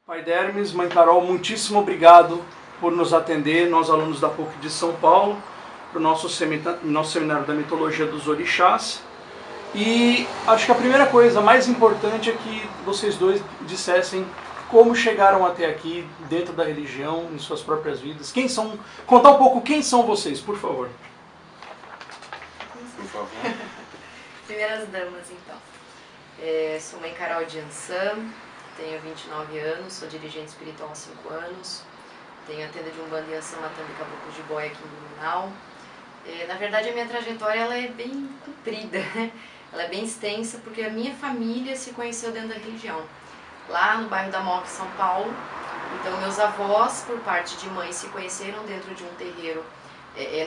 Pai Dermes, Mãe Carol, muitíssimo obrigado por nos atender, nós alunos da PUC de São Paulo, para o nosso seminário da mitologia dos orixás. E acho que a primeira coisa mais importante é que vocês dois dissessem como chegaram até aqui, dentro da religião, em suas próprias vidas. Quem são? Contar um pouco quem são vocês, por favor. Por favor. Primeiras damas, então. Sou Mãe Carol de Ançã, tenho 29 anos, sou dirigente espiritual há 5 anos, tenho a tenda de Umbanda em Ançã, Matamba e Caboclos de Boia aqui em Blumenau. Na verdade, a minha trajetória ela é bem comprida, né? Ela é bem extensa, porque a minha família se conheceu dentro da religião. Lá no bairro da Moca, São Paulo. Então, meus avós, por parte de mãe, se conheceram dentro de um terreiro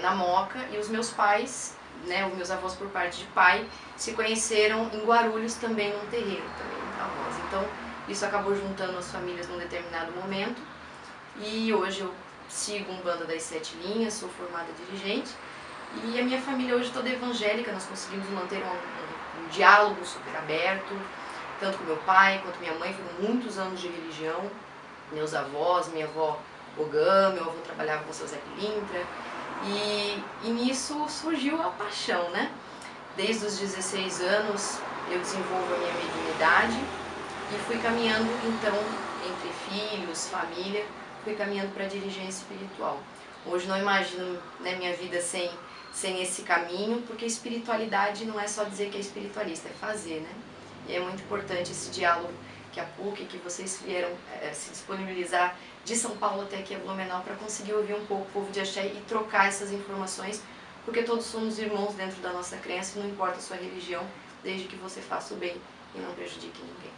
na Moca, e os meus pais, né, os meus avós por parte de pai, se conheceram em Guarulhos também num terreiro, também entre avós. Então, isso acabou juntando as famílias num determinado momento, e hoje eu sigo Umbanda das 7 linhas, sou formada dirigente, e a minha família hoje toda evangélica, nós conseguimos manter um diálogo super aberto, tanto com meu pai quanto minha mãe, foram muitos anos de religião, meus avós, minha avó Ogã, meu avô trabalhava com o seu Zé Pilintra, e nisso surgiu a paixão, né? Desde os 16 anos eu desenvolvo a minha mediunidade e fui caminhando então entre filhos, família, fui caminhando para a dirigência espiritual. Hoje não imagino, né, minha vida sem esse caminho, porque espiritualidade não é só dizer que é espiritualista, é fazer, né? E é muito importante esse diálogo que a PUC, que vocês vieram se disponibilizar de São Paulo até aqui a Blumenau para conseguir ouvir um pouco o povo de Axé e trocar essas informações, porque todos somos irmãos dentro da nossa crença, e não importa a sua religião, desde que você faça o bem e não prejudique ninguém.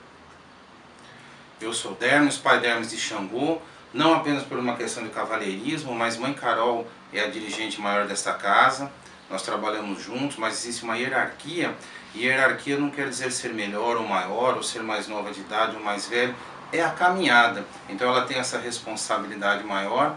Eu sou Dermes, pai Dermes de Xangô, não apenas por uma questão de cavalheirismo, mas Mãe Carol é a dirigente maior desta casa, nós trabalhamos juntos, mas existe uma hierarquia, e hierarquia não quer dizer ser melhor ou maior, ou ser mais nova de idade ou mais velho, é a caminhada. Então ela tem essa responsabilidade maior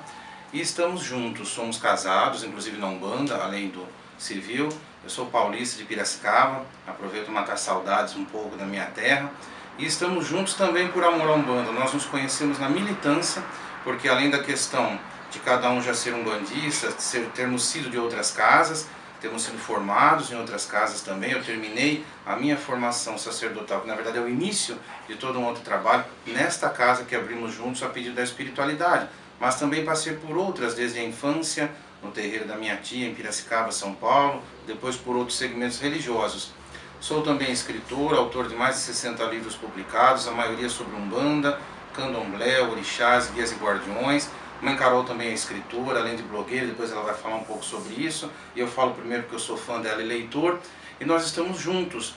e estamos juntos, somos casados, inclusive na Umbanda, além do civil. Eu sou paulista de Piracicaba, aproveito matar saudades um pouco da minha terra. E estamos juntos também por amor à Umbanda. Nós nos conhecemos na militância, porque além da questão de cada um já ser umbandista, termos sido de outras casas, temos sido formados em outras casas também. Eu terminei a minha formação sacerdotal, que na verdade é o início de todo um outro trabalho, nesta casa que abrimos juntos a pedido da espiritualidade. Mas também passei por outras, desde a infância, no terreiro da minha tia, em Piracicaba, São Paulo, depois por outros segmentos religiosos. Sou também escritor, autor de mais de 60 livros publicados, a maioria sobre Umbanda, Candomblé, Orixás, Guias e Guardiões. Mãe Carol também é escritora, além de blogueira, depois ela vai falar um pouco sobre isso. E eu falo primeiro porque eu sou fã dela e leitor. E nós estamos juntos.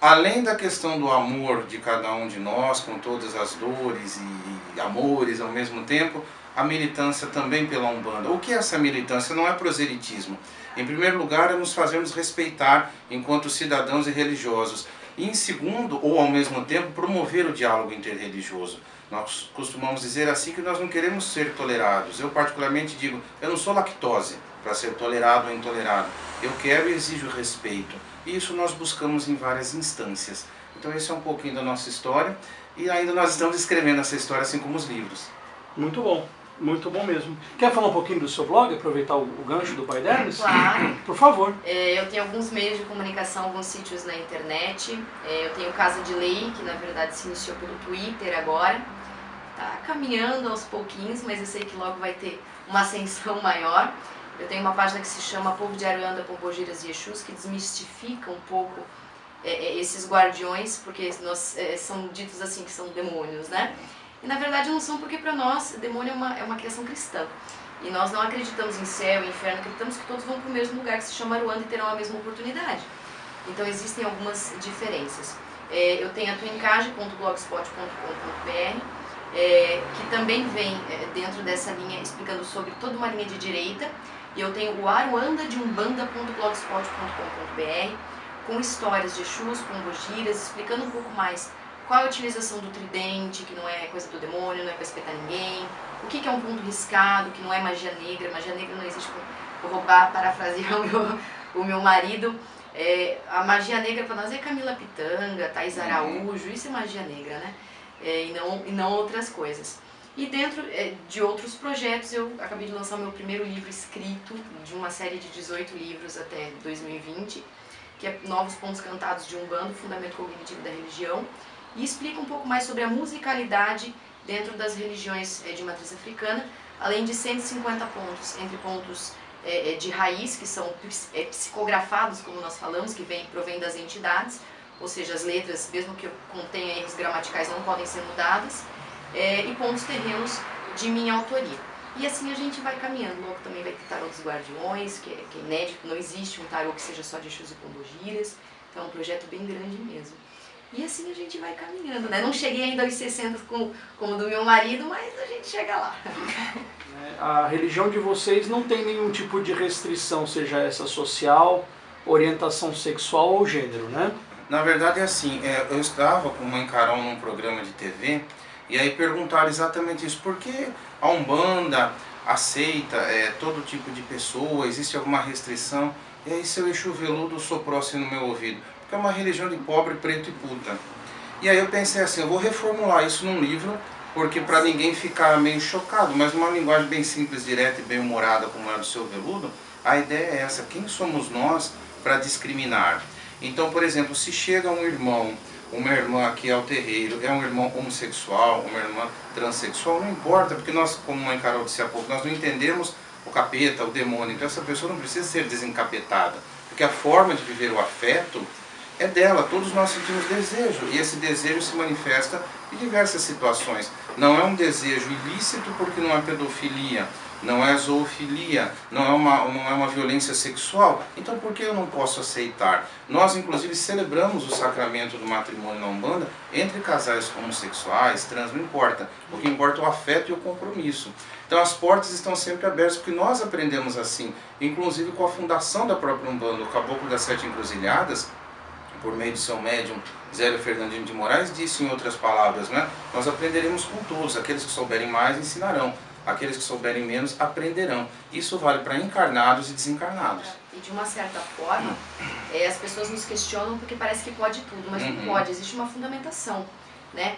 Além da questão do amor de cada um de nós, com todas as dores e amores ao mesmo tempo, a militância também pela Umbanda. O que é essa militância? Não é proselitismo. Em primeiro lugar, é nos fazermos respeitar enquanto cidadãos e religiosos. E em segundo, ou ao mesmo tempo, promover o diálogo interreligioso. Nós costumamos dizer assim que nós não queremos ser tolerados. Eu particularmente digo, eu não sou lactose para ser tolerado ou intolerado. Eu quero e exijo respeito. E isso nós buscamos em várias instâncias. Então esse é um pouquinho da nossa história. E ainda nós estamos escrevendo essa história assim como os livros. Muito bom mesmo. Quer falar um pouquinho do seu blog, aproveitar o gancho do Pai Dermes? Claro. Por favor. Eu tenho alguns meios de comunicação, alguns sítios na internet. Eu tenho Casa de Lei, que na verdade se iniciou pelo Twitter agora. Está caminhando aos pouquinhos, mas eu sei que logo vai ter uma ascensão maior. Eu tenho uma página que se chama Povo de Aruanda, Pombogiras e Exus, que desmistifica um pouco esses guardiões, porque nós, são ditos assim que são demônios, né? E na verdade não são, porque para nós demônio é uma criação cristã. E nós não acreditamos em céu e inferno, acreditamos que todos vão para o mesmo lugar, que se chama Aruanda, e terão a mesma oportunidade. Então existem algumas diferenças. Eu tenho a twincage.blogspot.com.br, que também vem dentro dessa linha explicando sobre toda uma linha de direita. E eu tenho o aruandadeumbanda.blogspot.com.br, com histórias de Exus, pombogiras, explicando um pouco mais qual a utilização do tridente, que não é coisa do demônio, não é para espetar ninguém, o que é um ponto riscado, que não é magia negra não existe. Vou roubar, parafrasear o meu marido. A magia negra para nós é Camila Pitanga, Thais Araújo, isso é magia negra, né? e não outras coisas. E dentro de outros projetos, eu acabei de lançar o meu primeiro livro escrito, de uma série de 18 livros até 2020, que é Novos Pontos Cantados de Umbanda, o Fundamento Cognitivo da Religião, e explica um pouco mais sobre a musicalidade dentro das religiões de matriz africana, além de 150 pontos, entre pontos de raiz, que são psicografados, como nós falamos, que provém das entidades, ou seja, as letras, mesmo que contenham erros gramaticais, não podem ser mudadas, e pontos terrenos de minha autoria. E assim a gente vai caminhando. Logo também vai ter tarô dos guardiões, que é inédito, não existe um tarô que seja só de Exus e Pombogiras, então é um projeto bem grande mesmo. E assim a gente vai caminhando, né? Não cheguei ainda aos 60 como o do meu marido, mas a gente chega lá. A religião de vocês não tem nenhum tipo de restrição, seja essa social, orientação sexual ou gênero, né? Na verdade é assim, eu estava com uma Carol num programa de TV, e aí perguntaram exatamente isso, por que a Umbanda aceita todo tipo de pessoa, existe alguma restrição? E aí seu Exu Veludo soprou assim no meu ouvido, porque é uma religião de pobre, preto e puta. E aí eu pensei assim, eu vou reformular isso num livro, porque para ninguém ficar meio chocado, mas numa linguagem bem simples, direta e bem humorada como é do seu Veludo, a ideia é essa, quem somos nós para discriminar? Então, por exemplo, se chega um irmão, uma irmã aqui ao terreiro, é um irmão homossexual, uma irmã transexual, não importa, porque nós, como a mãe Carol disse há pouco, nós não entendemos o capeta, o demônio, então essa pessoa não precisa ser desencapetada, porque a forma de viver o afeto é dela, todos nós sentimos desejo, e esse desejo se manifesta em diversas situações. Não é um desejo ilícito porque não é pedofilia, não é zoofilia, não é uma violência sexual, então por que eu não posso aceitar? Nós inclusive celebramos o sacramento do matrimônio na Umbanda entre casais homossexuais, trans, não importa, o que importa é o afeto e o compromisso. Então as portas estão sempre abertas porque nós aprendemos assim, inclusive com a fundação da própria Umbanda, o Caboclo das Sete Encruzilhadas, por meio de seu médium Zélio Fernandino de Moraes, disse em outras palavras, né? Nós aprenderemos com todos, aqueles que souberem mais ensinarão, aqueles que souberem menos aprenderão. Isso vale para encarnados e desencarnados. E de uma certa forma, as pessoas nos questionam porque parece que pode tudo, mas não pode, existe uma fundamentação, né?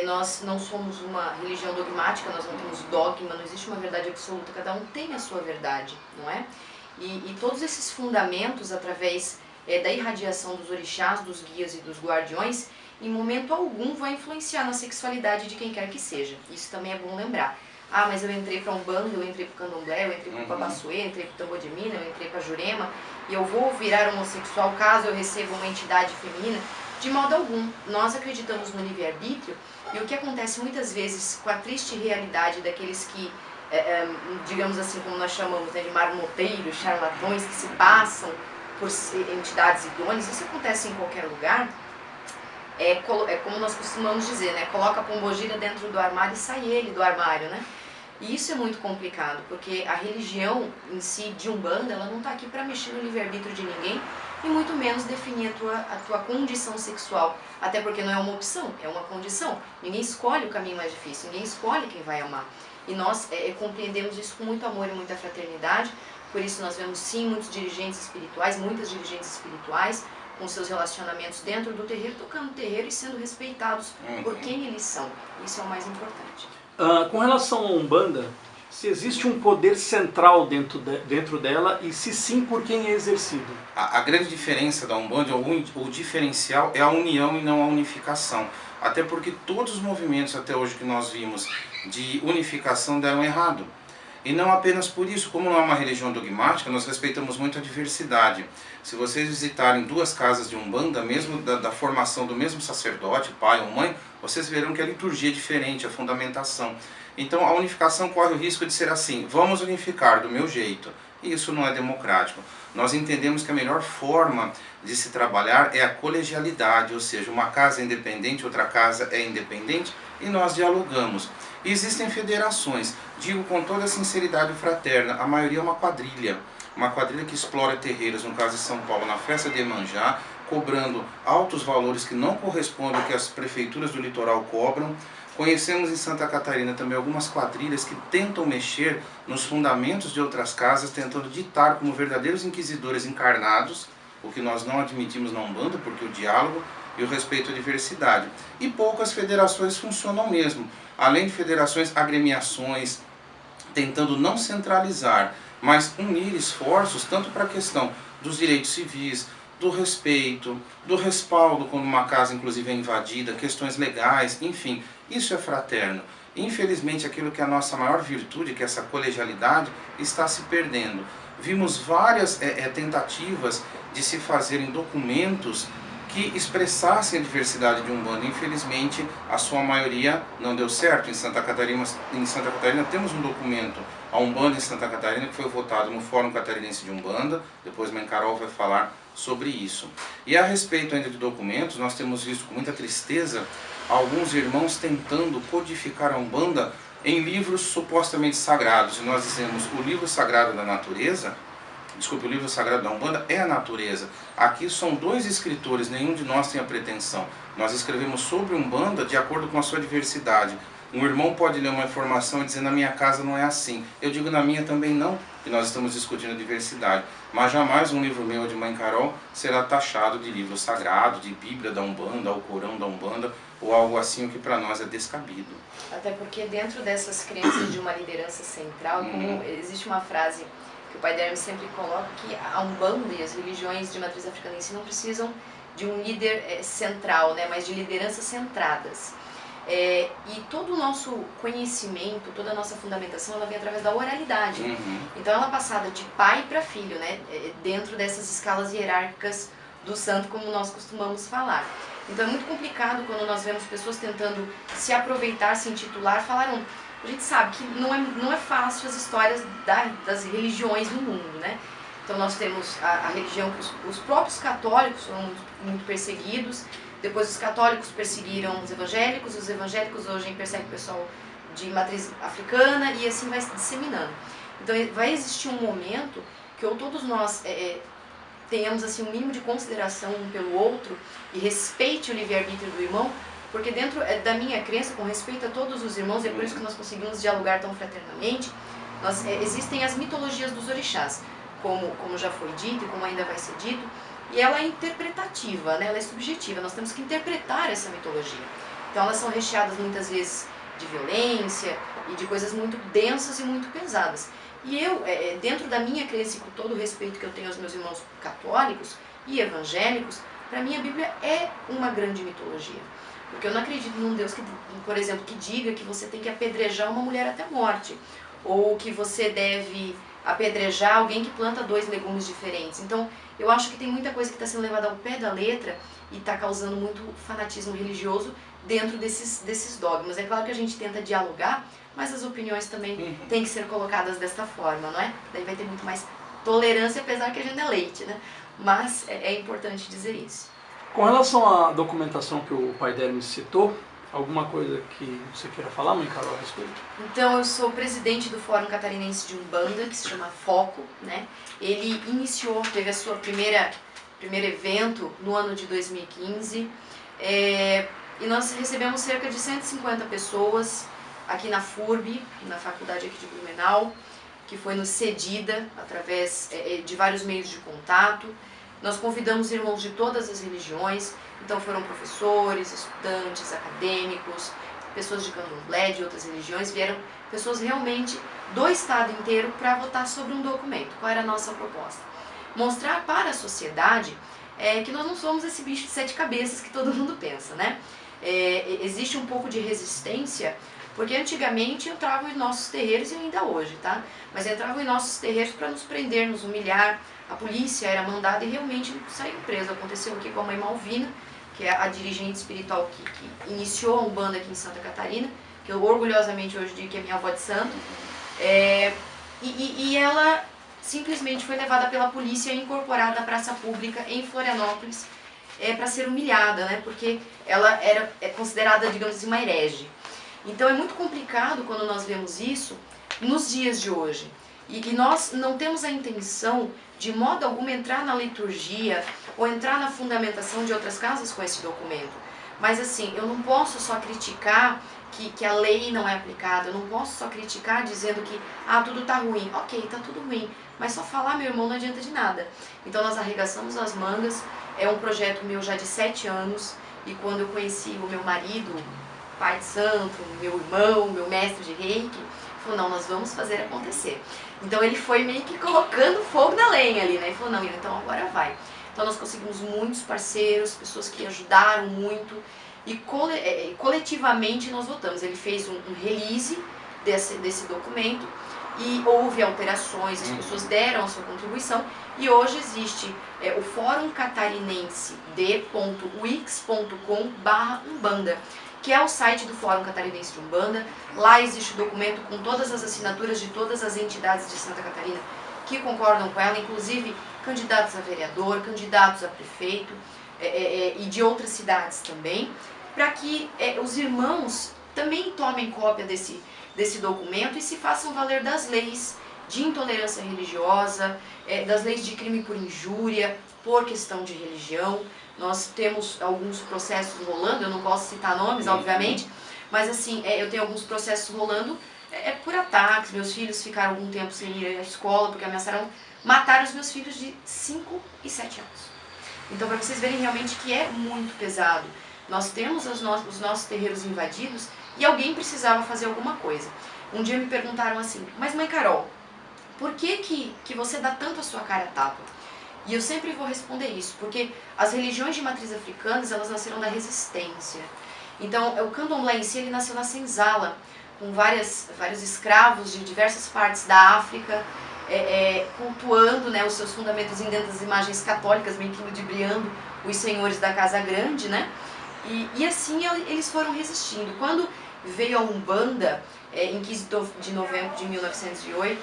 Nós não somos uma religião dogmática, nós não temos dogma, não existe uma verdade absoluta, cada um tem a sua verdade, não é? E todos esses fundamentos, através da irradiação dos orixás, dos guias e dos guardiões, em momento algum vai influenciar na sexualidade de quem quer que seja. Isso também é bom lembrar. Ah, mas eu entrei para Umbanda, eu entrei para Candomblé, eu entrei para Babassuê, eu entrei para Tambor de Mina, eu entrei para Jurema, e eu vou virar homossexual caso eu receba uma entidade feminina? De modo algum. Nós acreditamos no livre-arbítrio, e o que acontece muitas vezes com a triste realidade daqueles que, digamos assim, como nós chamamos, né, de marmoteiros, charlatões, que se passam por entidades idôneas, isso acontece em qualquer lugar, como nós costumamos dizer, né? Coloca a pombogira dentro do armário e sai ele do armário, né? E isso é muito complicado, porque a religião em si de Umbanda, ela não está aqui para mexer no livre-arbítrio de ninguém, e muito menos definir a tua condição sexual, até porque não é uma opção, é uma condição. Ninguém escolhe o caminho mais difícil, ninguém escolhe quem vai amar. E nós compreendemos isso com muito amor e muita fraternidade. Por isso nós vemos sim muitos dirigentes espirituais, muitas dirigentes espirituais com seus relacionamentos dentro do terreiro, tocando o terreiro e sendo respeitados por quem eles são. Isso é o mais importante. Com relação à Umbanda, se existe um poder central dentro dela e se sim, por quem é exercido? A grande diferença da Umbanda, o diferencial é a união e não a unificação. Até porque todos os movimentos até hoje que nós vimos de unificação deram errado. E não apenas por isso, como não é uma religião dogmática, nós respeitamos muito a diversidade. Se vocês visitarem duas casas de Umbanda, mesmo da formação do mesmo sacerdote, pai ou mãe, vocês verão que a liturgia é diferente, a fundamentação. Então a unificação corre o risco de ser assim, vamos unificar do meu jeito. E isso não é democrático. Nós entendemos que a melhor forma de se trabalhar é a colegialidade, ou seja, uma casa é independente, outra casa é independente, e nós dialogamos. Existem federações, digo com toda a sinceridade fraterna, a maioria é uma quadrilha que explora terreiros, no caso de São Paulo, na festa de Iemanjá, cobrando altos valores que não correspondem ao que as prefeituras do litoral cobram. Conhecemos em Santa Catarina também algumas quadrilhas que tentam mexer nos fundamentos de outras casas, tentando ditar como verdadeiros inquisidores encarnados, o que nós não admitimos na Umbanda, porque o diálogo e o respeito à diversidade. E poucas federações funcionam mesmo. Além de federações, agremiações, tentando não centralizar, mas unir esforços tanto para a questão dos direitos civis, do respeito, do respaldo quando uma casa inclusive é invadida, questões legais, enfim, isso é fraterno. Infelizmente aquilo que é a nossa maior virtude, que é essa colegialidade, está se perdendo. Vimos várias tentativas de se fazerem documentos que expressassem a diversidade de Umbanda. Infelizmente, a sua maioria não deu certo. Em Santa Catarina temos um documento, a Umbanda em Santa Catarina, que foi votado no Fórum Catarinense de Umbanda. Depois Mãe Carol vai falar sobre isso. E a respeito ainda de documentos, nós temos visto com muita tristeza alguns irmãos tentando codificar a Umbanda em livros supostamente sagrados. E nós dizemos, o livro sagrado da natureza, desculpe, o livro sagrado da Umbanda é a natureza. Aqui são dois escritores, nenhum de nós tem a pretensão. Nós escrevemos sobre Umbanda de acordo com a sua diversidade. Um irmão pode ler uma informação e dizer, na minha casa não é assim. Eu digo, na minha também não, que nós estamos discutindo a diversidade. Mas jamais um livro meu de Mãe Carol será taxado de livro sagrado, de Bíblia da Umbanda, ou Corão da Umbanda, ou algo assim, o que para nós é descabido. Até porque dentro dessas crenças de uma liderança central, como existe uma frase que o Pai Dermes sempre coloca, que a Umbanda e as religiões de matriz africana em si não precisam de um líder central, né, mas de lideranças centradas. E todo o nosso conhecimento, toda a nossa fundamentação, ela vem através da oralidade. Então ela é passada de pai para filho, né, dentro dessas escalas hierárquicas do santo, como nós costumamos falar. Então é muito complicado quando nós vemos pessoas tentando se aproveitar, se intitular, falaram. A gente sabe que não é fácil as histórias das religiões no mundo, né? Então nós temos a religião que os próprios católicos foram muito perseguidos, depois os católicos perseguiram os evangélicos hoje perseguem o pessoal de matriz africana e assim vai se disseminando. Então vai existir um momento que ou todos nós tenhamos assim um mínimo de consideração um pelo outro e respeite o livre-arbítrio do irmão, porque dentro da minha crença, com respeito a todos os irmãos, é por isso que nós conseguimos dialogar tão fraternamente, existem as mitologias dos orixás, como já foi dito e como ainda vai ser dito, e ela é interpretativa, né? Ela é subjetiva, nós temos que interpretar essa mitologia. Então elas são recheadas muitas vezes de violência e de coisas muito densas e muito pesadas. E eu, dentro da minha crença e com todo o respeito que eu tenho aos meus irmãos católicos e evangélicos, para mim a Bíblia é uma grande mitologia. Porque eu não acredito num Deus que, por exemplo, que diga que você tem que apedrejar uma mulher até a morte. Ou que você deve apedrejar alguém que planta 2 legumes diferentes. Então, eu acho que tem muita coisa que está sendo levada ao pé da letra e está causando muito fanatismo religioso dentro desses dogmas. É claro que a gente tenta dialogar, mas as opiniões também têm que ser colocadas desta forma, não é? Daí vai ter muito mais tolerância, apesar que a gente é leite, né? Mas é importante dizer isso. Com relação à documentação que o Pai Dermes citou, alguma coisa que você queira falar, Mãe Carol, a respeito? Então, eu sou presidente do Fórum Catarinense de Umbanda, que se chama FOCO, né? Ele teve a sua primeiro evento no ano de 2015, e nós recebemos cerca de 150 pessoas aqui na FURB, na faculdade aqui de Blumenau, que foi nos cedida através de vários meios de contato. Nós convidamos irmãos de todas as religiões, então foram professores, estudantes, acadêmicos, pessoas de candomblé, de outras religiões, vieram pessoas realmente do estado inteiro para votar sobre um documento. Qual era a nossa proposta? Mostrar para a sociedade que nós não somos esse bicho de 7 cabeças que todo mundo pensa, né? Existe um pouco de resistência, porque antigamente entravam em nossos terreiros e ainda hoje, tá? Mas entravam em nossos terreiros para nos prender, nos humilhar. A polícia era mandada e realmente saiu preso. Aconteceu aqui com a Mãe Malvina, que é a dirigente espiritual que iniciou a Umbanda aqui em Santa Catarina, que eu orgulhosamente hoje digo que é minha avó de santo. E ela simplesmente foi levada pela polícia e incorporada à praça pública em Florianópolis para ser humilhada, né? Porque ela era considerada, digamos assim, uma herege. Então é muito complicado quando nós vemos isso nos dias de hoje. E nós não temos a intenção, de modo algum, entrar na liturgia ou entrar na fundamentação de outras casas com esse documento. Mas assim, eu não posso só criticar que a lei não é aplicada, eu não posso só criticar dizendo que tudo está ruim. Ok, está tudo ruim, mas só falar, meu irmão, não adianta de nada. Então nós arregaçamos as mangas, é um projeto meu já de 7 anos, e quando eu conheci o meu marido, pai de santo, meu irmão, meu mestre de reiki, falou, não, nós vamos fazer acontecer. Então ele foi meio que colocando fogo na lenha ali, né? Ele falou, não, então agora vai. Então nós conseguimos muitos parceiros, pessoas que ajudaram muito e coletivamente nós votamos. Ele fez um release desse documento e houve alterações, as pessoas deram a sua contribuição e hoje existe o Fórum Catarinense de.wix.com/Umbanda, que é o site do Fórum Catarinense de Umbanda. Lá existe o documento com todas as assinaturas de todas as entidades de Santa Catarina que concordam com ela, inclusive candidatos a vereador, candidatos a prefeito e de outras cidades também, para que os irmãos também tomem cópia desse documento e se façam valer das leis de intolerância religiosa, das leis de crime por injúria, por questão de religião. Nós temos alguns processos rolando, eu não posso citar nomes, obviamente, mas assim, eu tenho alguns processos rolando por ataques. Meus filhos ficaram algum tempo sem ir à escola porque ameaçaram matar os meus filhos de 5 e 7 anos. Então, para vocês verem realmente que é muito pesado. Nós temos os nossos terreiros invadidos e alguém precisava fazer alguma coisa. Um dia me perguntaram assim, mas mãe Carol, por que você dá tanto a sua cara a tapa? E eu sempre vou responder isso, porque as religiões de matriz africanas, elas nasceram da resistência. Então, o candomblé em si, ele nasceu na senzala, com vários escravos de diversas partes da África, cultuando, né, os seus fundamentos dentro das imagens católicas, meio que ludibriando os senhores da Casa Grande, né? E assim eles foram resistindo. Quando veio a Umbanda, em 15 de novembro de 1908,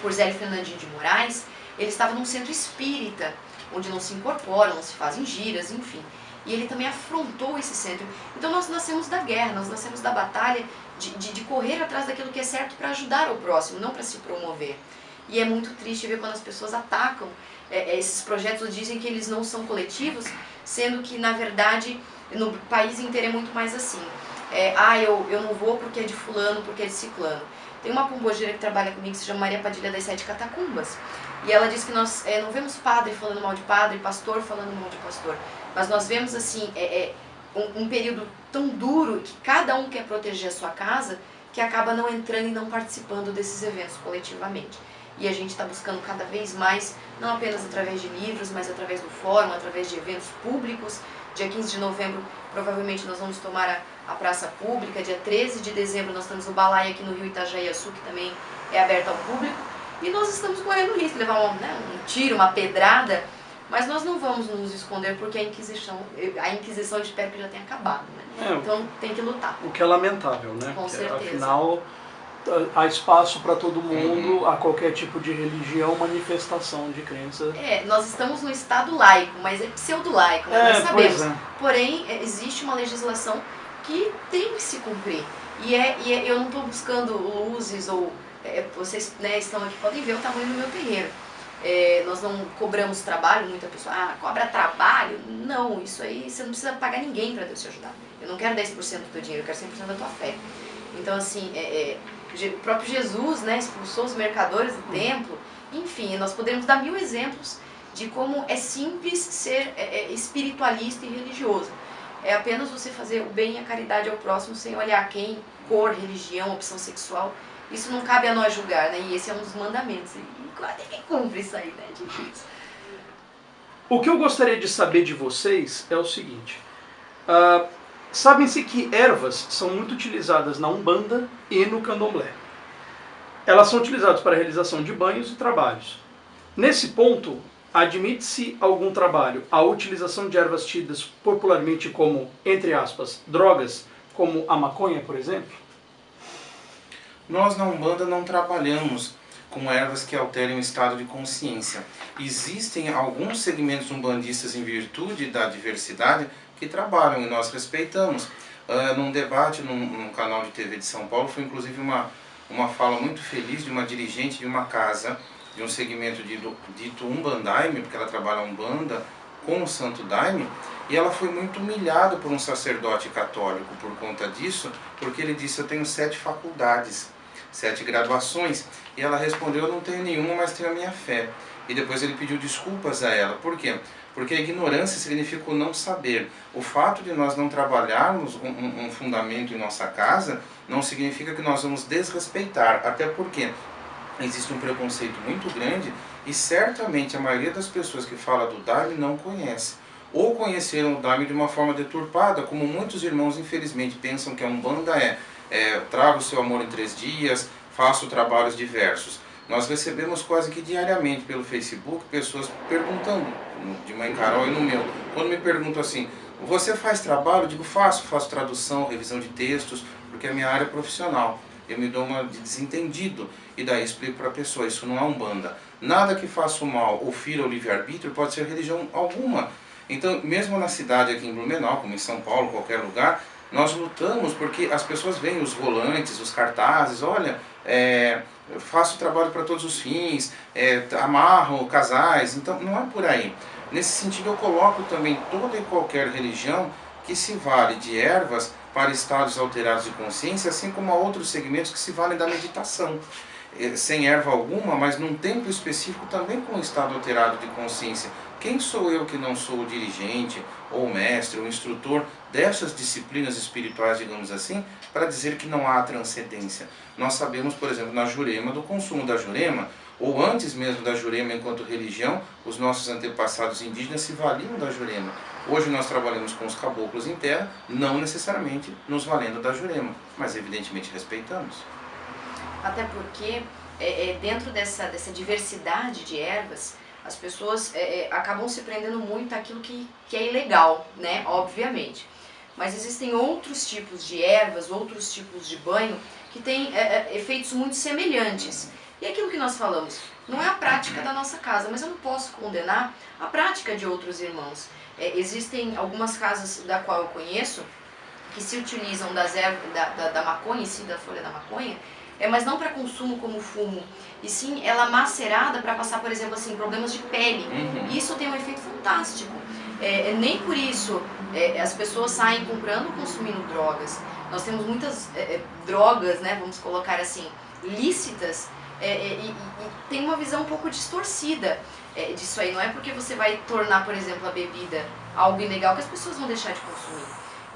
por Zélio Fernandinho de Moraes, ele estava num centro espírita, onde não se incorporam, não se fazem giras, enfim. E ele também afrontou esse centro. Então nós nascemos da guerra, nós nascemos da batalha de correr atrás daquilo que é certo para ajudar o próximo, não para se promover. E é muito triste ver quando as pessoas atacam esses projetos, dizem que eles não são coletivos, sendo que, na verdade, no país inteiro é muito mais assim. Eu não vou porque é de fulano, porque é de ciclano. Tem uma pombogira que trabalha comigo que se chama Maria Padilha das 7 Catacumbas. E ela diz que nós não vemos padre falando mal de padre, pastor falando mal de pastor. Mas nós vemos, assim, um período tão duro que cada um quer proteger a sua casa, que acaba não entrando e não participando desses eventos coletivamente. E a gente está buscando cada vez mais, não apenas através de livros, mas através do fórum, através de eventos públicos. Dia 15 de novembro, provavelmente nós vamos tomar a praça pública. Dia 13 de dezembro nós temos o Balaia aqui no Rio Itajaí-Açu, que também é aberto ao público. E nós estamos correndo o risco de levar um tiro, uma pedrada, mas nós não vamos nos esconder porque a Inquisição eu espero que já tenha acabado, né? Então tem que lutar. O que é lamentável, né? Com certeza. Afinal, há espaço para todo mundo, a qualquer tipo de religião, manifestação de crença. Nós estamos no Estado laico, mas é pseudo-laico, né? Nós sabemos. Pois é. Porém, existe uma legislação que tem que se cumprir. E eu não estou buscando luzes ou... vocês, né, estão aqui, podem ver o tamanho do meu terreiro. Nós não cobramos trabalho, muita pessoa, cobra trabalho. Não, isso aí você não precisa pagar ninguém para Deus te ajudar. Eu não quero 10% do teu dinheiro, eu quero 100% da tua fé. Então, assim, o próprio Jesus, né, expulsou os mercadores do templo. Enfim, nós podemos dar 1000 exemplos de como é simples ser espiritualista e religioso. É apenas você fazer o bem e a caridade ao próximo sem olhar quem, cor, religião, opção sexual. Isso não cabe a nós julgar, né? E esse é um dos mandamentos. E ninguém cumpre isso aí, né? Difícil. O que eu gostaria de saber de vocês é o seguinte. Sabem-se que ervas são muito utilizadas na Umbanda e no Candomblé. Elas são utilizadas para a realização de banhos e trabalhos. Nesse ponto, admite-se algum trabalho a utilização de ervas tidas popularmente como, entre aspas, drogas, como a maconha, por exemplo? Nós na Umbanda não trabalhamos com ervas que alterem o estado de consciência. Existem alguns segmentos umbandistas em virtude da diversidade que trabalham e nós respeitamos. Num debate num canal de TV de São Paulo, foi inclusive uma fala muito feliz de uma dirigente de uma casa, de um segmento dito Umbandaime, porque ela trabalha Umbanda com o Santo Daime, e ela foi muito humilhada por um sacerdote católico por conta disso, porque ele disse, eu tenho 7 faculdades, 7 graduações, e ela respondeu, eu não tenho nenhuma, mas tenho a minha fé. E depois ele pediu desculpas a ela. Por quê? Porque a ignorância significa o não saber. O fato de nós não trabalharmos um fundamento em nossa casa não significa que nós vamos desrespeitar, até porque existe um preconceito muito grande e certamente a maioria das pessoas que fala do Daime não conhece. Ou conheceram o Daime de uma forma deturpada, como muitos irmãos infelizmente pensam que a Umbanda traga o seu amor em 3 dias, faço trabalhos diversos. Nós recebemos quase que diariamente pelo Facebook pessoas perguntando, de Mãe Carol e no meu, quando me perguntam assim, você faz trabalho? Eu digo, faço tradução, revisão de textos, porque é minha área profissional. Eu me dou uma de desentendido e daí explico para a pessoa, isso não é Umbanda. Nada que faça o mal ou fira o livre-arbítrio pode ser religião alguma. Então, mesmo na cidade aqui em Blumenau, como em São Paulo, qualquer lugar, nós lutamos porque as pessoas veem os volantes, os cartazes, olha, eu faço trabalho para todos os fins, amarro casais, então não é por aí. Nesse sentido eu coloco também toda e qualquer religião que se vale de ervas para estados alterados de consciência, assim como há outros segmentos que se valem da meditação. Sem erva alguma, mas num tempo específico também com um estado alterado de consciência. Quem sou eu que não sou o dirigente, ou o mestre, ou o instrutor dessas disciplinas espirituais, digamos assim, para dizer que não há transcendência? Nós sabemos, por exemplo, na Jurema, do consumo da Jurema, ou antes mesmo da Jurema enquanto religião, os nossos antepassados indígenas se valiam da Jurema. Hoje nós trabalhamos com os caboclos em terra, não necessariamente nos valendo da Jurema, mas evidentemente respeitamos. Até porque, dentro dessa diversidade de ervas, as pessoas acabam se prendendo muito àquilo que é ilegal, né? Obviamente. Mas existem outros tipos de ervas, outros tipos de banho, que têm efeitos muito semelhantes. E aquilo que nós falamos, não é a prática da nossa casa, mas eu não posso condenar a prática de outros irmãos. Existem algumas casas da qual eu conheço, que se utilizam das ervas, da maconha em si, da folha da maconha, mas não para consumo como fumo, e sim ela macerada para passar, por exemplo, assim, problemas de pele. E isso tem um efeito fantástico. Nem por isso as pessoas saem comprando, consumindo drogas. Nós temos muitas drogas, né, vamos colocar assim, lícitas, e tem uma visão um pouco distorcida disso aí. Não é porque você vai tornar, por exemplo, a bebida algo ilegal que as pessoas vão deixar de consumir.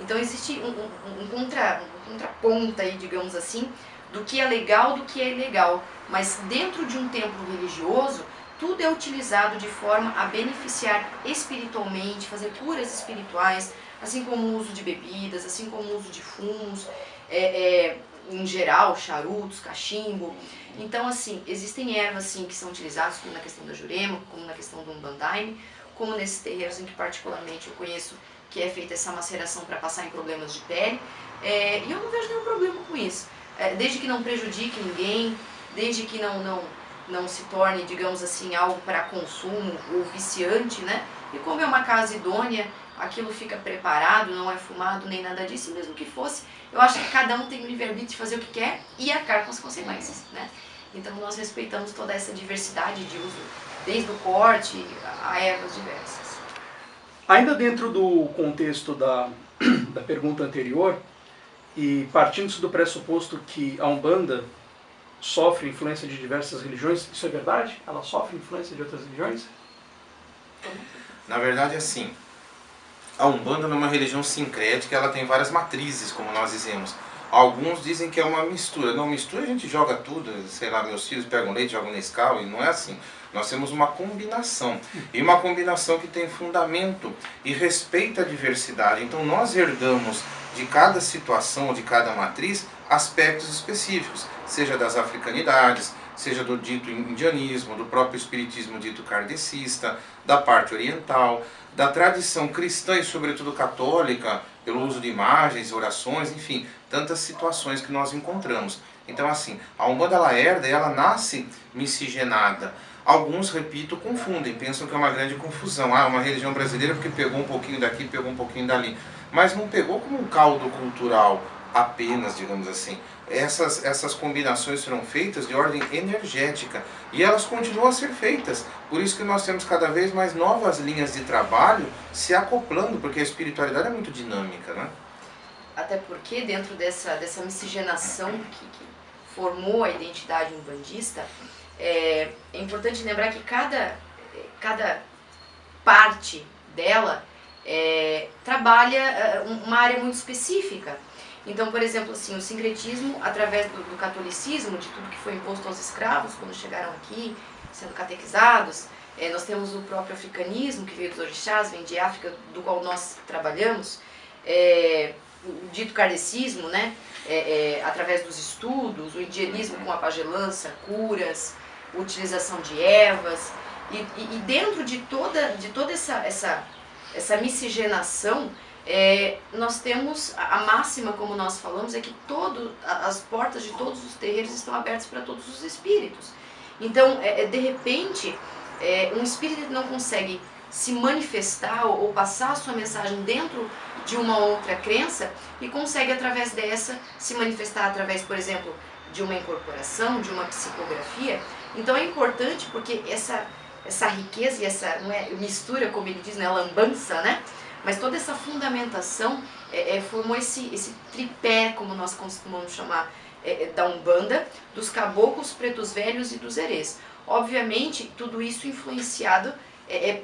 Então existe um contraponto aí, digamos assim, do que é legal, do que é ilegal. Mas dentro de um templo religioso, tudo é utilizado de forma a beneficiar espiritualmente, fazer curas espirituais, assim como o uso de bebidas, assim como o uso de fumos, em geral, charutos, cachimbo. Então, assim, existem ervas assim, que são utilizadas, como na questão da Jurema, como na questão do Umbandaime, como nesses terreiros em que particularmente eu conheço que é feita essa maceração para passar em problemas de pele, e eu não vejo nenhum problema com isso. Desde que não prejudique ninguém, desde que não se torne, digamos assim, algo para consumo ou viciante, né? E como é uma casa idônea, aquilo fica preparado, não é fumado nem nada disso, e mesmo que fosse, eu acho que cada um tem o livre-arbítrio de fazer o que quer e arcar com as consequências, né? Então nós respeitamos toda essa diversidade de uso, desde o corte a ervas diversas. Ainda dentro do contexto da pergunta anterior, e partindo do pressuposto que a Umbanda sofre influência de diversas religiões, isso é verdade? Ela sofre influência de outras religiões? Na verdade, assim, a Umbanda não é uma religião sincrética, ela tem várias matrizes, como nós dizemos. Alguns dizem que é uma mistura. Não, mistura a gente joga tudo, sei lá, meus filhos pegam leite, jogam Nescau, e não é assim. Nós temos uma combinação, e uma combinação que tem fundamento e respeita a diversidade. Então nós herdamos de cada situação, de cada matriz, aspectos específicos, seja das africanidades, seja do dito indianismo, do próprio espiritismo dito kardecista, da parte oriental, da tradição cristã e sobretudo católica, pelo uso de imagens, orações, enfim, tantas situações que nós encontramos. Então assim, a Umbanda ela herda e ela nasce miscigenada. Alguns, repito, confundem, pensam que é uma grande confusão. Uma religião brasileira porque pegou um pouquinho daqui, pegou um pouquinho dali. Mas não pegou como um caldo cultural apenas, digamos assim. Essas combinações serão feitas de ordem energética e elas continuam a ser feitas. Por isso que nós temos cada vez mais novas linhas de trabalho se acoplando, porque a espiritualidade é muito dinâmica, né? Até porque dentro dessa miscigenação que formou a identidade umbandista, é importante lembrar que cada parte dela trabalha uma área muito específica. Então, por exemplo, assim, o sincretismo, através do catolicismo, de tudo que foi imposto aos escravos quando chegaram aqui, sendo catequizados, nós temos o próprio africanismo, que veio dos orixás, vem de África, do qual nós trabalhamos, o dito kardecismo, né, através dos estudos, o indianismo com a pagelança, curas, utilização de ervas, e dentro de toda essa miscigenação, nós temos a máxima, como nós falamos, é que as portas de todos os terreiros estão abertas para todos os espíritos. Então, de repente, um espírito não consegue se manifestar ou passar a sua mensagem dentro de uma outra crença e consegue, através dessa, se manifestar através, por exemplo, de uma incorporação, de uma psicografia. Então é importante porque essa riqueza e essa mistura, como ele diz, né, lambança, né? Mas toda essa fundamentação formou esse tripé, como nós costumamos chamar, da Umbanda, dos caboclos, pretos velhos e dos herês. Obviamente, tudo isso influenciado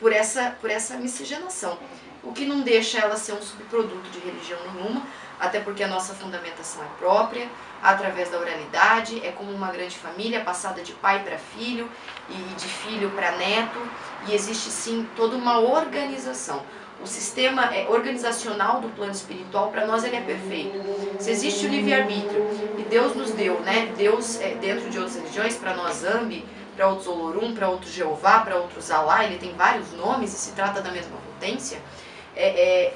por essa miscigenação, o que não deixa ela ser um subproduto de religião nenhuma, até porque a nossa fundamentação é própria, através da oralidade, é como uma grande família, passada de pai para filho e de filho para neto, e existe sim toda uma organização. O sistema organizacional do plano espiritual, para nós, ele é perfeito. Se existe o livre-arbítrio, e Deus nos deu, né? Deus, dentro de outras religiões, para nós Ambi, para outros Olorum, para outros Jeová, para outros Alá, ele tem vários nomes e se trata da mesma potência.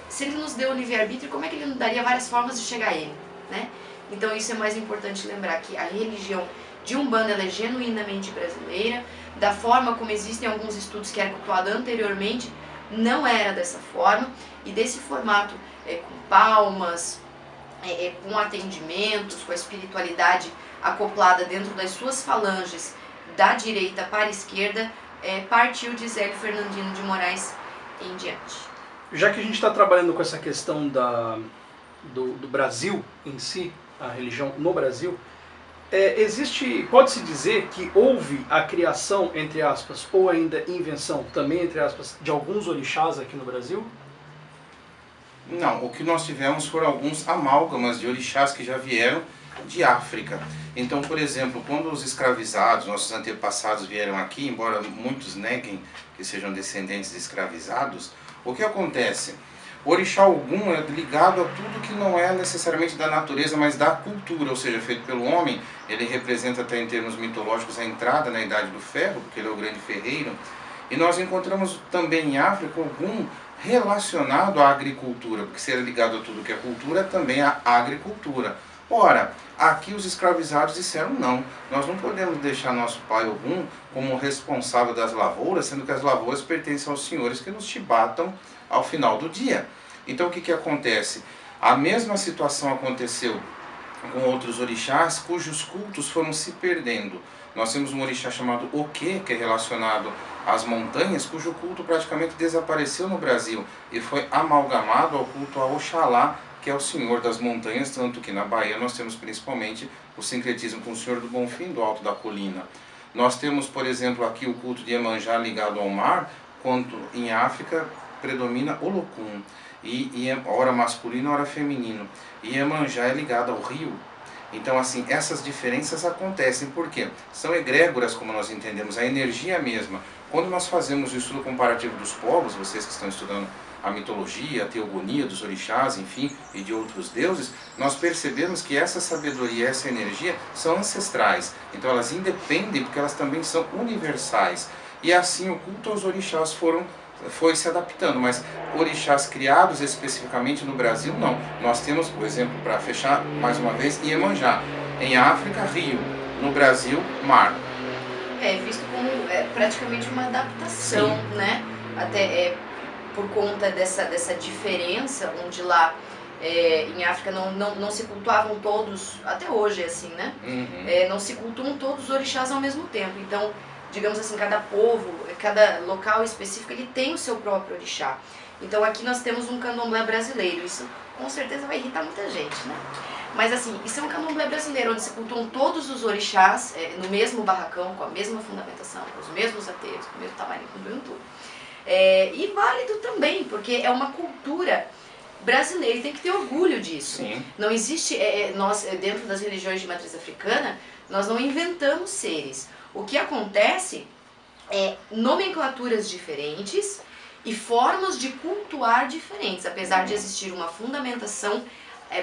Se ele nos deu o livre-arbítrio, como é que ele nos daria várias formas de chegar a ele, né? Então isso é mais importante lembrar, que a religião de Umbanda ela é genuinamente brasileira, da forma como existem alguns estudos que era cultuada anteriormente, não era dessa forma, e desse formato com palmas, com atendimentos, com a espiritualidade acoplada dentro das suas falanges, da direita para a esquerda, partiu de Zélio Fernandino de Moraes em diante. Já que a gente está trabalhando com essa questão do Brasil em si, a religião no Brasil, pode-se dizer que houve a criação, entre aspas, ou ainda invenção, também entre aspas, de alguns orixás aqui no Brasil? Não, o que nós tivemos foram alguns amálgamas de orixás que já vieram de África. Então, por exemplo, quando os escravizados, nossos antepassados vieram aqui, embora muitos neguem que sejam descendentes de escravizados, o que acontece? O orixá Ogum é ligado a tudo que não é necessariamente da natureza, mas da cultura, ou seja, feito pelo homem. Ele representa até em termos mitológicos a entrada na Idade do Ferro, porque ele é o grande ferreiro. E nós encontramos também em África Ogum relacionado à agricultura, porque ser ligado a tudo que é cultura, também à agricultura. Ora, aqui os escravizados disseram não, nós não podemos deixar nosso pai Ogum como responsável das lavouras, sendo que as lavouras pertencem aos senhores que nos chibatam ao final do dia. Então o que acontece? A mesma situação aconteceu com outros orixás cujos cultos foram se perdendo. Nós temos um orixá chamado Oquê, que é relacionado às montanhas, cujo culto praticamente desapareceu no Brasil e foi amalgamado ao culto a Oxalá, que é o Senhor das Montanhas, tanto que na Bahia nós temos principalmente o sincretismo com o Senhor do Bonfim, do Alto da Colina. Nós temos, por exemplo, aqui o culto de Iemanjá ligado ao mar, quanto em África predomina Olokun, e ora masculino, ora feminino, e Iemanjá é ligado ao rio. Então, assim, essas diferenças acontecem, porque são egrégoras, como nós entendemos, a energia mesma. Quando nós fazemos o estudo comparativo dos povos, vocês que estão estudando a mitologia, a teogonia dos orixás, enfim, e de outros deuses, nós percebemos que essa sabedoria, essa energia são ancestrais. Então elas independem, porque elas também são universais. E assim o culto aos orixás foi se adaptando, mas orixás criados especificamente no Brasil, não. Nós temos, por exemplo, para fechar mais uma vez, Iemanjá. Em África, rio. No Brasil, mar. É visto como praticamente uma adaptação, sim, né? Até por conta dessa diferença, onde lá em África não se cultuavam todos, até hoje é assim, né? Uhum. Não se cultuam todos os orixás ao mesmo tempo. Então, digamos assim, cada povo, cada local específico, ele tem o seu próprio orixá. Então aqui nós temos um candomblé brasileiro, isso com certeza vai irritar muita gente, né? Mas assim, isso é um candomblé brasileiro, onde se cultuam todos os orixás no mesmo barracão, com a mesma fundamentação, com os mesmos ateus, com o mesmo tamanho, com tudo. E válido também, porque é uma cultura brasileira e tem que ter orgulho disso. Sim. Não existe, nós dentro das religiões de matriz africana, nós não inventamos seres. O que acontece é nomenclaturas diferentes e formas de cultuar diferentes, apesar de existir uma fundamentação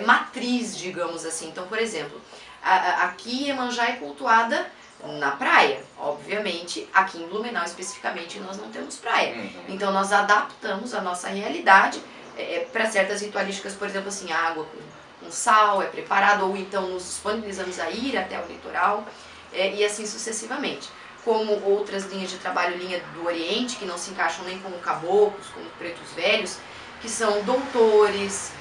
matriz, digamos assim. Então, por exemplo, aqui Iemanjá é cultuada na praia, obviamente, aqui em Blumenau especificamente nós não temos praia. Então nós adaptamos a nossa realidade para certas ritualísticas, por exemplo assim, água com sal é preparada, ou então nos disponibilizamos a ir até o litoral, e assim sucessivamente. Como outras linhas de trabalho, linha do Oriente, que não se encaixam nem como caboclos, como pretos velhos, que são doutores,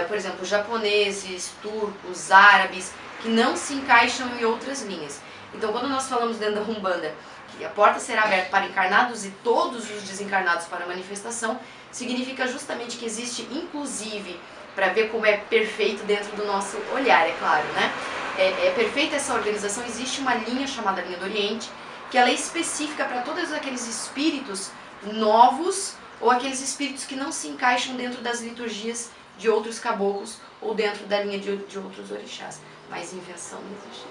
por exemplo, japoneses, turcos, árabes, que não se encaixam em outras linhas. Então, quando nós falamos dentro da Umbanda que a porta será aberta para encarnados e todos os desencarnados para a manifestação, significa justamente que existe, inclusive, para ver como é perfeito dentro do nosso olhar, é claro, né? É perfeita essa organização, existe uma linha chamada Linha do Oriente, que ela é específica para todos aqueles espíritos novos ou aqueles espíritos que não se encaixam dentro das liturgias de outros caboclos ou dentro da linha de outros orixás. Mas invenção não existe.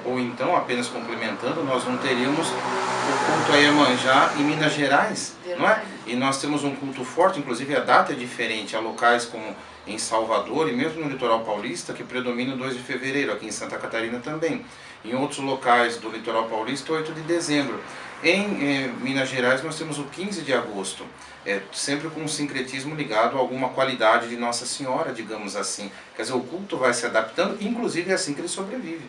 Ou então, apenas complementando, nós não teríamos o culto a Iemanjá em Minas Gerais, não é? E nós temos um culto forte, inclusive a data é diferente, há locais como em Salvador e mesmo no litoral paulista que predomina o 2 de fevereiro, aqui em Santa Catarina também. Em outros locais do litoral paulista, 8 de dezembro. Em Minas Gerais nós temos o 15 de agosto, sempre com um sincretismo ligado a alguma qualidade de Nossa Senhora, digamos assim. Quer dizer, o culto vai se adaptando, inclusive é assim que ele sobrevive.